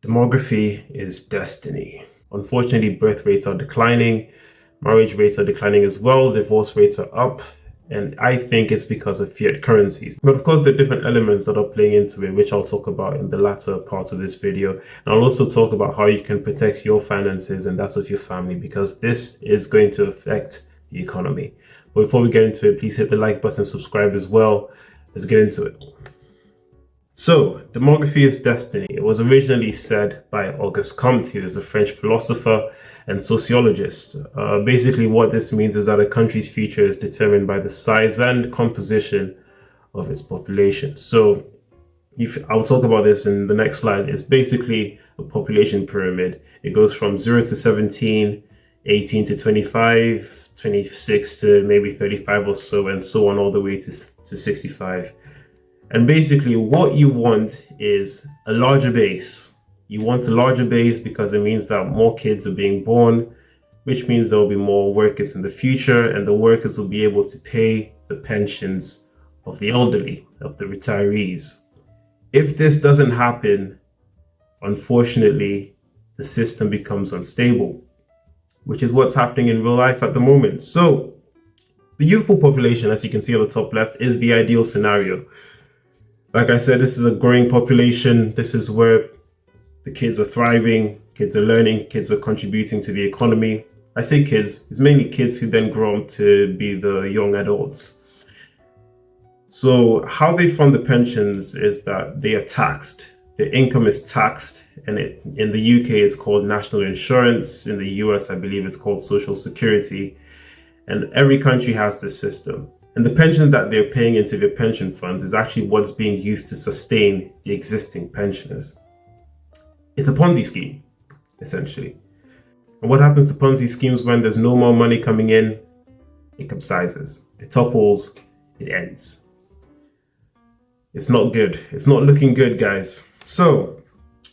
Demography is destiny. Unfortunately, birth rates are declining, marriage rates are declining as well, divorce rates are up, and I think it's because of fiat currencies. But of course, there are different elements that are playing into it, which I'll talk about in the latter part of this video. And I'll also talk about how you can protect your finances and that of your family, because this is going to affect the economy. But before we get into it, please hit the like button, subscribe as well. Let's get into it. So, demography is destiny. It was originally said by Auguste Comte, who is a French philosopher and sociologist. Basically, what this means is that a country's future is determined by the size and composition of its population. So, I'll talk about this in the next slide. It's basically a population pyramid. It goes from 0 to 17, 18 to 25, 26 to maybe 35 or so on all the way to 65. And basically what you want is a larger base. You want a larger base because it means that more kids are being born, which means there will be more workers in the future, and the workers will be able to pay the pensions of the elderly, of the retirees. If this doesn't happen, unfortunately, the system becomes unstable, which is what's happening in real life at the moment. So the youthful population, as you can see on the top left, is the ideal scenario. Like I said, this is a growing population. This is where the kids are thriving, kids are learning, kids are contributing to the economy. I say kids, it's mainly kids who then grow up to be the young adults. So how they fund the pensions is that they are taxed. Their income is taxed, and in the UK it's called national insurance. In the US, I believe it's called social security. And every country has this system. And the pension that they're paying into their pension funds is actually what's being used to sustain the existing pensioners. It's a Ponzi scheme, essentially. And what happens to Ponzi schemes when there's no more money coming in? It capsizes, it topples, it ends. It's not good. It's not looking good, guys. So,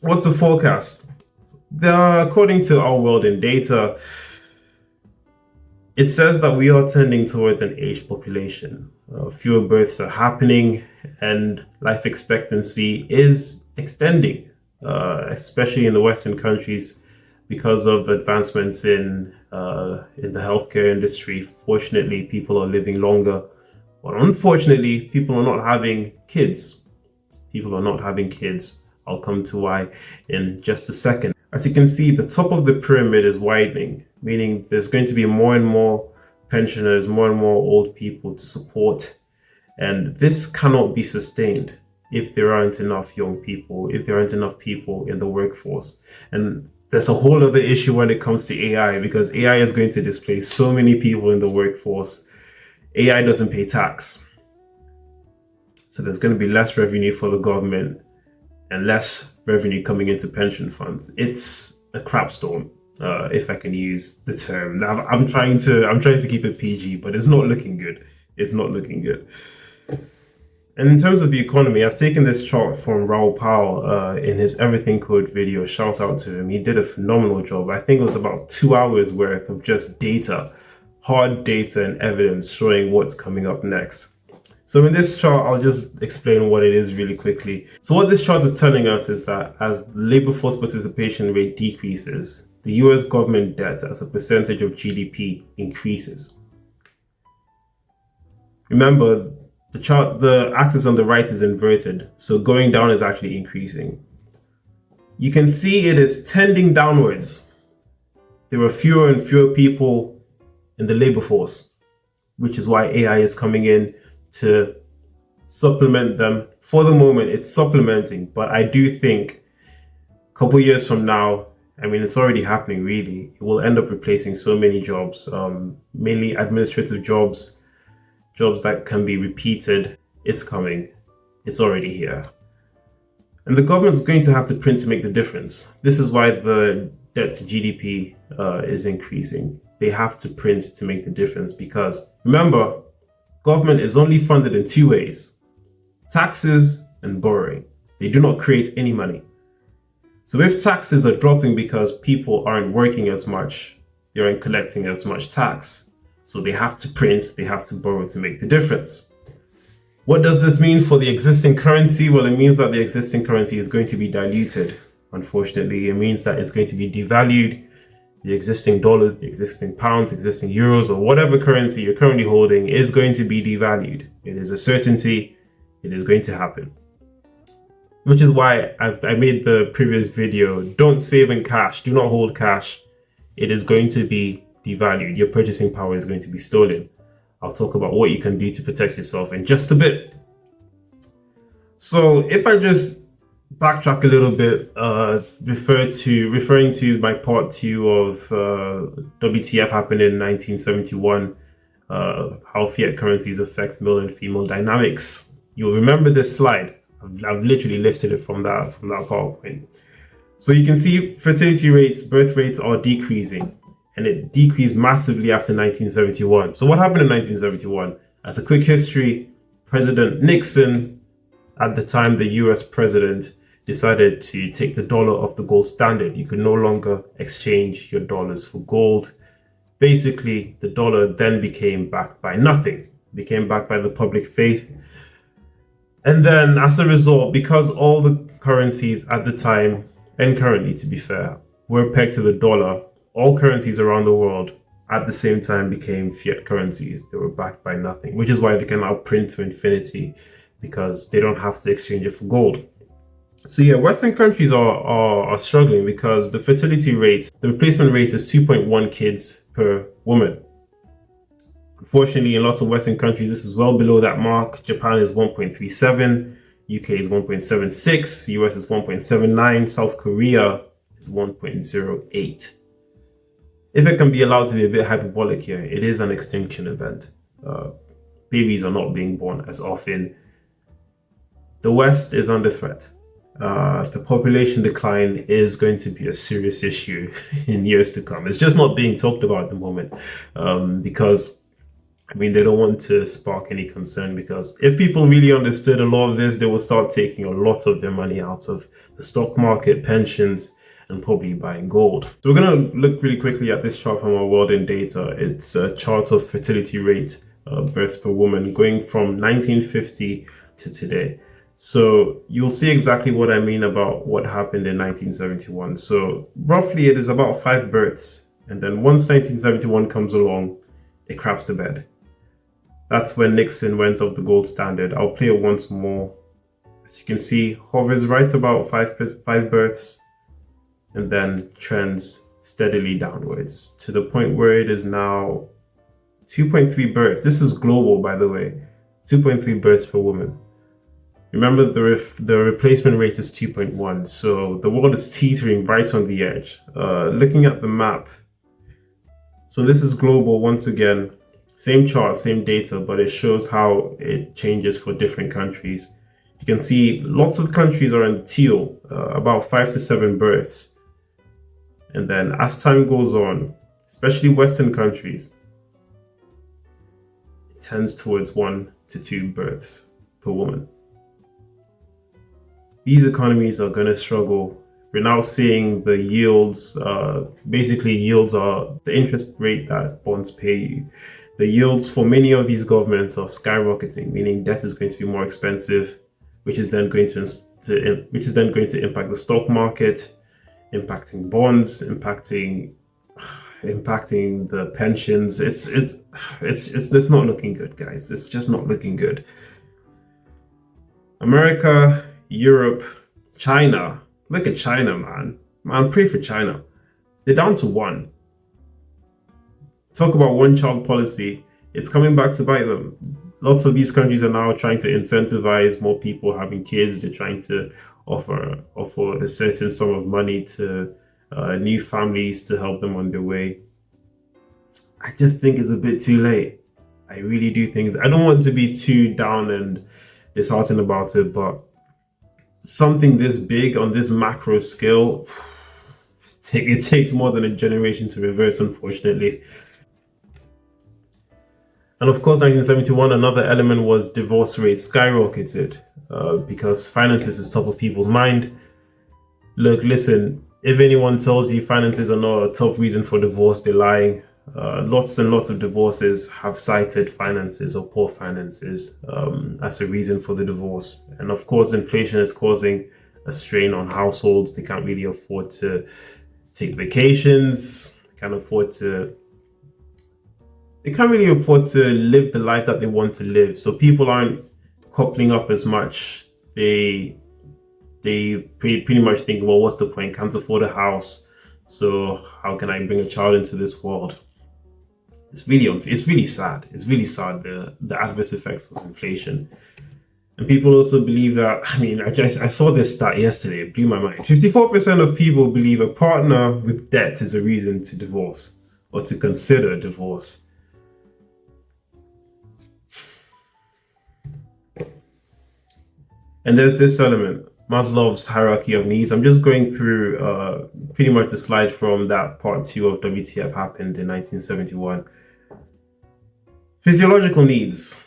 what's the forecast? According to Our World in Data, it says that we are tending towards an aged population. Fewer births are happening, and life expectancy is extending, especially in the Western countries, because of advancements in the healthcare industry. Fortunately, people are living longer, but unfortunately, people are not having kids. People are not having kids. I'll come to why in just a second. As you can see, the top of the pyramid is widening, meaning there's going to be more and more pensioners, more and more old people to support. And this cannot be sustained if there aren't enough young people, if there aren't enough people in the workforce. And there's a whole other issue when it comes to AI, because AI is going to displace so many people in the workforce. AI doesn't pay tax. So there's going to be less revenue for the government and less revenue coming into pension funds. It's a crap storm, if I can use the term. Now, I'm trying to keep it PG, but it's not looking good. It's not looking good. And in terms of the economy, I've taken this chart from Raoul Powell in his Everything Code video. Shout out to him. He did a phenomenal job. I think it was about 2 hours worth of just data, hard data and evidence showing what's coming up next. So in this chart, I'll just explain what it is really quickly. So what this chart is telling us is that as labor force participation rate decreases, the US government debt as a percentage of GDP increases. Remember, the axis on the right is inverted, so going down is actually increasing. You can see it is tending downwards. There are fewer and fewer people in the labor force, which is why AI is coming in to supplement them. For the moment, it's supplementing, but I do think a couple years from now, I mean, it's already happening really, it will end up replacing so many jobs, mainly administrative jobs, jobs that can be repeated. It's coming. It's already here. And the government's going to have to print to make the difference. This is why the debt to GDP is increasing. They have to print to make the difference, because remember, government is only funded in 2 ways: taxes and borrowing. They do not create any money. So if taxes are dropping because people aren't working as much, they aren't collecting as much tax, so they have to print, they have to borrow to make the difference. What does this mean for the existing currency? Well, it means that the existing currency is going to be diluted. Unfortunately, it means that it's going to be devalued. The existing dollars, the existing pounds, existing euros, or whatever currency you're currently holding is going to be devalued. It is a certainty. It is going to happen. Which is why I made the previous video, don't save in cash, do not hold cash. It is going to be devalued. Your purchasing power is going to be stolen. I'll talk about what you can do to protect yourself in just a bit. So if I just backtrack a little bit, referring to my part 2 of WTF happened in 1971, how fiat currencies affect male and female dynamics. You'll remember this slide. I've literally lifted it from that PowerPoint. So you can see fertility rates, birth rates are decreasing, and it decreased massively after 1971. So what happened in 1971? As a quick history, President Nixon, at the time the US president, decided to take the dollar off the gold standard. You could no longer exchange your dollars for gold. Basically, the dollar then became backed by nothing, became backed by the public faith. And then as a result, because all the currencies at the time, and currently to be fair, were pegged to the dollar, all currencies around the world at the same time became fiat currencies. They were backed by nothing, which is why they can now print to infinity, because they don't have to exchange it for gold. So yeah, Western countries are struggling because the fertility rate, the replacement rate is 2.1 kids per woman. Unfortunately, in lots of Western countries, this is well below that mark. Japan is 1.37, UK is 1.76, US is 1.79, South Korea is 1.08. If it can be allowed to be a bit hyperbolic here, it is an extinction event. Babies are not being born as often. The West is under threat. The population decline is going to be a serious issue in years to come. It's just not being talked about at the moment because, I mean, they don't want to spark any concern, because if people really understood a lot of this, they will start taking a lot of their money out of the stock market, pensions, and probably buying gold. So we're going to look really quickly at this chart from our World in Data. It's a chart of fertility rate, births per woman, going from 1950 to today. So you'll see exactly what I mean about what happened in 1971. So roughly it is about 5 births. And then once 1971 comes along, it craps the bed. That's when Nixon went off the gold standard. I'll play it once more. As you can see, hovers right about 5 births, and then trends steadily downwards to the point where it is now 2.3 births. This is global, by the way. 2.3 births per woman. Remember, the replacement rate is 2.1, so the world is teetering right on the edge. Looking at the map, so this is global once again. Same chart, same data, but it shows how it changes for different countries. You can see lots of countries are in teal, about 5 to 7 births. And then as time goes on, especially Western countries, it tends towards 1 to 2 births per woman. These economies are going to struggle. We're now seeing the yields, basically yields are the interest rate that bonds pay you. The yields for many of these governments are skyrocketing, meaning debt is going to be more expensive, which is then going to impact the stock market, impacting bonds, impacting the pensions. It's not looking good, guys. It's just not looking good. America, Europe, China. Look at China, man. Pray for China. They're down to 1. Talk about one-child policy. It's coming back to bite them. Lots of these countries are now trying to incentivize more people having kids. They're trying to offer a certain sum of money to new families to help them on their way. I just think it's a bit too late. I really do think. I don't want to be too down and disheartened about it, but something this big on this macro scale, it takes more than a generation to reverse, unfortunately. And of course, 1971, another element was divorce rates skyrocketed because finances is top of people's mind. Look, listen, if anyone tells you finances are not a top reason for divorce, they're lying. Lots and lots of divorces have cited finances or poor finances as a reason for the divorce. And of course, inflation is causing a strain on households. They can't really afford to take vacations. They can't really afford to live the life that they want to live. So people aren't coupling up as much. They pretty much think, well, what's the point? Can't afford a house, so how can I bring a child into this world? It's really sad. It's really sad, the adverse effects of inflation. And people also believe that, I saw this stat yesterday, it blew my mind. 54% of people believe a partner with debt is a reason to divorce or to consider divorce. And there's this element, Maslow's hierarchy of needs. I'm just going through pretty much the slide from that part 2 of WTF happened in 1971. Physiological needs.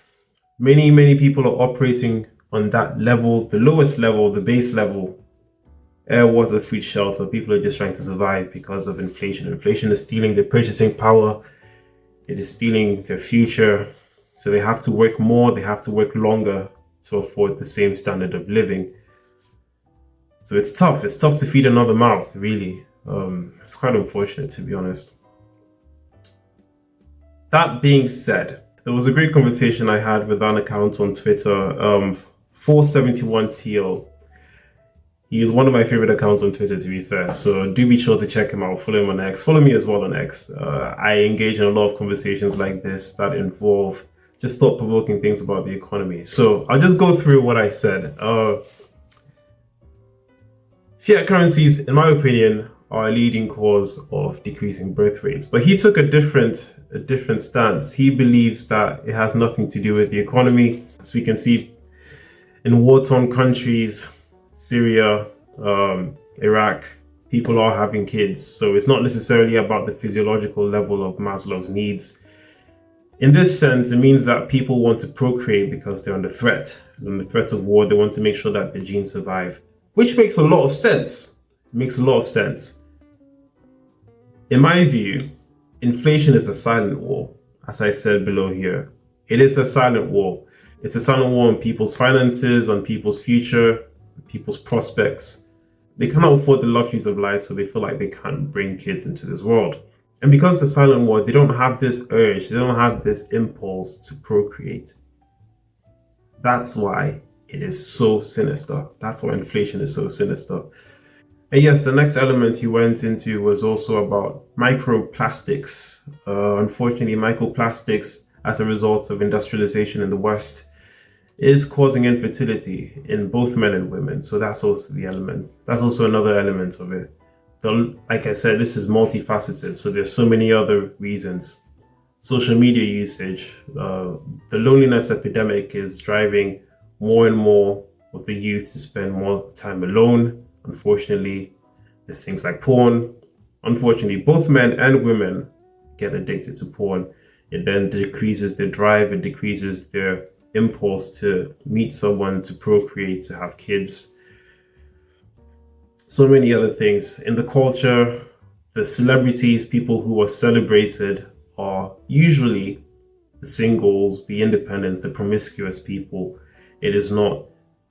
Many people are operating on that level, the lowest level, the base level. Air, water, food, shelter. People are just trying to survive because of inflation. Inflation is stealing their purchasing power. It is stealing their future. So they have to work more, they have to work longer to afford the same standard of living. So it's tough to feed another mouth, really. It's quite unfortunate, to be honest. That being said, there was a great conversation I had with an account on Twitter, 471TL. He is one of my favorite accounts on Twitter, to be fair, so do be sure to check him out. Follow him on X. Follow me as well on X. I engage in a lot of conversations like this that involve just thought-provoking things about the economy. So I'll just go through what I said. Fiat currencies, in my opinion, are a leading cause of decreasing birth rates. But he took a different stance. He believes that it has nothing to do with the economy. As we can see in war-torn countries, Syria, Iraq, people are having kids. So it's not necessarily about the physiological level of Maslow's needs. In this sense, it means that people want to procreate because they're under threat. Under threat of war, they want to make sure that the genes survive, which makes a lot of sense. It makes a lot of sense. In my view, inflation is a silent war, as I said below here. It is a silent war. It's a silent war on people's finances, on people's future, people's prospects. They cannot afford the luxuries of life, so they feel like they can't bring kids into this world. And because it's a silent war, they don't have this urge, they don't have this impulse to procreate. That's why it is so sinister. That's why inflation is so sinister. And yes, the next element he went into was also about microplastics. Unfortunately, microplastics, as a result of industrialization in the West, is causing infertility in both men and women. So that's also the element. That's also another element of it. Like I said, this is multifaceted, so there's so many other reasons. Social media usage, the loneliness epidemic is driving more and more of the youth to spend more time alone. Unfortunately, there's things like porn. Unfortunately, both men and women get addicted to porn. It then decreases their drive, it decreases their impulse to meet someone, to procreate, to have kids. So many other things. In the culture, the celebrities, people who are celebrated, are usually the singles, the independents, the promiscuous people. It is not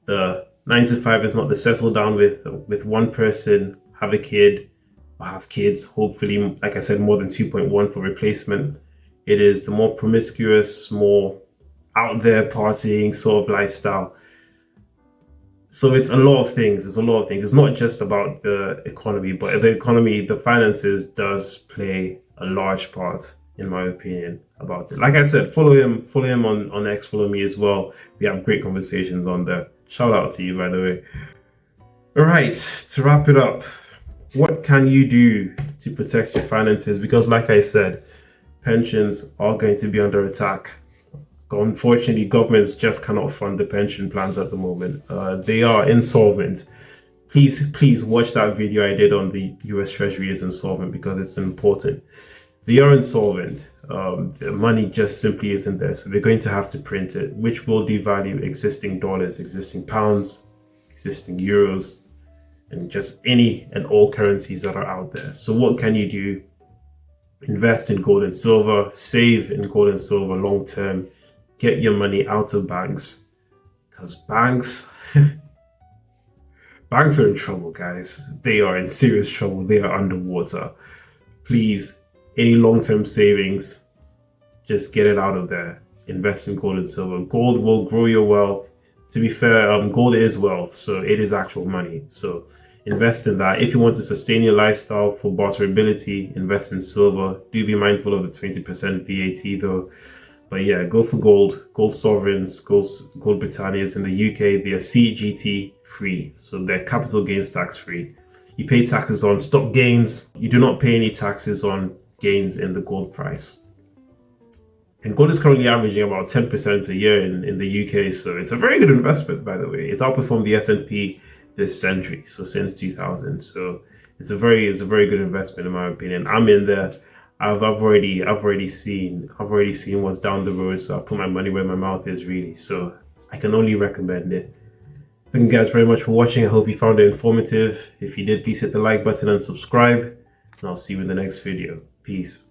the 9 to 5, is not the settle down with one person, have a kid, or have kids, hopefully, like I said, more than 2.1 for replacement. It is the more promiscuous, more out there partying sort of lifestyle. So it's a lot of things. It's not just about the economy, but the economy, the finances does play a large part, in my opinion, about it. Like I said, follow him on X, follow me as well. We have great conversations on there. Shout out to you, by the way. All right, to wrap it up, what can you do to protect your finances? Because like I said, pensions are going to be under attack. Unfortunately, governments just cannot fund the pension plans at the moment. They are insolvent. Please watch that video I did on the US Treasury is insolvent, because it's important. They are insolvent. The money just simply isn't there. So they're going to have to print it, which will devalue existing dollars, existing pounds, existing euros, and just any and all currencies that are out there. So what can you do? Invest in gold and silver, save in gold and silver long term. Get your money out of banks, because banks Banks are in trouble, guys. They are in serious trouble. They are underwater. Please, any long-term savings, just get it out of there. Invest in gold and silver. Gold will grow your wealth. To be fair, gold is wealth, so it is actual money. So invest in that. If you want to sustain your lifestyle for barterability, invest in silver. Do be mindful of the 20% VAT though. But yeah, go for gold. Gold sovereigns, gold Britannias in the UK, they are CGT free. So they're capital gains tax free. You pay taxes on stock gains. You do not pay any taxes on gains in the gold price. And gold is currently averaging about 10% a year in the UK. So it's a very good investment, by the way. It's outperformed the S&P this century, so since 2000. So it's a very good investment in my opinion. I'm in there. I've already seen what's down the road, so I put my money where my mouth is really. So I can only recommend it. Thank you guys very much for watching. I hope you found it informative. If you did, please hit the like button and subscribe. And I'll see you in the next video. Peace.